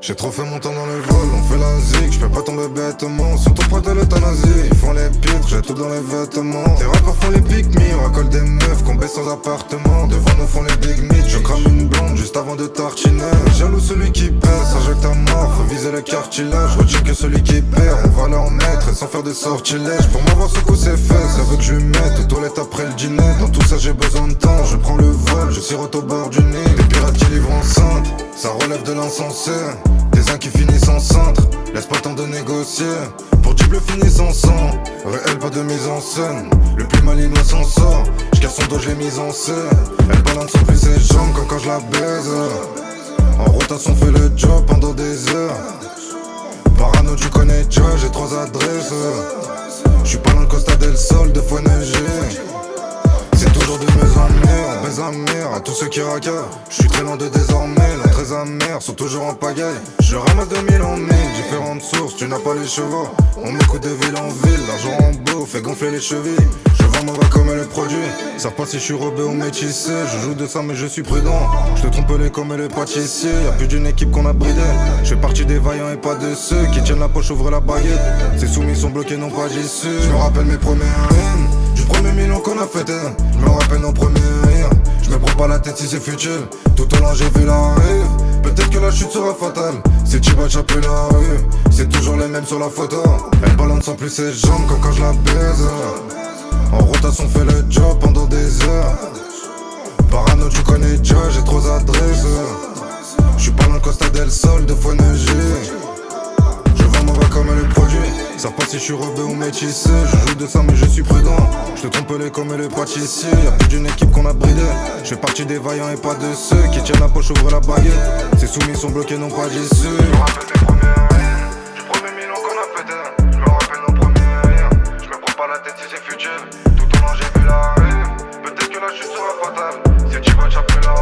J'ai trop fait mon temps dans le vol, on fait la zig, j'peux pas tomber bêtement. Sont trop près de l'euthanasie, ils font les pitres, j'ai tout dans les vêtements. Tes rappeurs font les pick me, on racole des meufs qu'on baisse sans appartement. Devant nous font les big meat, je crame une blonde juste avant de tartiner. Jaloux celui qui pèse, injecte à mort, faut viser le cartilage. Retiens que celui qui perd, on va leur mettre et sans faire des sortilèges. Pour m'avoir secoué ses fesses, ça veut que je lui mette aux toilettes après le dîner. Dans tout ça j'ai besoin de temps, je prends le vol, je sirote au bord du nez. Des pirates qui livrent enceintes, ça relève de l'insensé. Des uns qui finissent en cintre, laisse pas le temps de négocier. Pour du bleu finissent en sang, réel pas de mise en scène. Le plus malinois s'en sort, j'casse son dos j'ai mise en scène. Elle balance sans plus ses jambes quand je la baise. En rotation fait le job pendant des heures. Parano tu connais déjà, j'ai 3 adresses. J'suis pas dans le Costa del Sol, 2 fois neigé. C'est toujours de mes amis, on baise la mère à tous ceux qui racaillent. J'suis très loin de désormais, la très amère sont toujours en pagaille. Je ramasse de mille en mille, différentes sources, tu n'as pas les chevaux. On m'écoute de ville en ville, l'argent en beau fait gonfler les chevilles. Je vends mauvais comme le produit, savent pas si je suis rebeu ou métissé. Je joue de ça mais je suis prudent, je te trompe les comme les pâtissiers. Y'a plus d'une équipe qu'on a bridé, je fais partie des vaillants et pas de ceux qui tiennent la poche, ouvrent la baguette. Ces soumis sont bloqués, non pas d'issue. Je me rappelle mes premières rimes, du premier million qu'on a fêté. Je me rappelle nos premiers rires, je me prends pas la tête si c'est futile. Tout au long j'ai vu la rive, peut-être que la chute sera fatale. Si tu vas choper la rue, c'est toujours les mêmes sur la photo. Elle balance sans plus ses jambes quand je la baise. En rotation fait le job pendant des heures. Parano tu connais déjà, j'ai 3 adresses. J'suis pas dans le Costa del Sol, 2 fois neigé. Je vends mauvais comme le produit, savent pas si je suis rebeu ou métissé. Je joue de ça mais je suis prudent, je te trompe les comme les pâtissiers. Y'a plus d'une équipe qu'on a bridé, je fais partie des vaillants et pas de ceux qui tiennent la poche, ouvrent la baguette. Ces soumis sont bloqués, non pas d'issue. Je me rappelle mes premières rimes, du premier million qu'on a fêté. Je me rappelle nos premiers rires, je me prends pas la tête si c'est futile. Tout au long j'ai vu la rive, peut-être que la chute sera fatale. Si tu vas choper la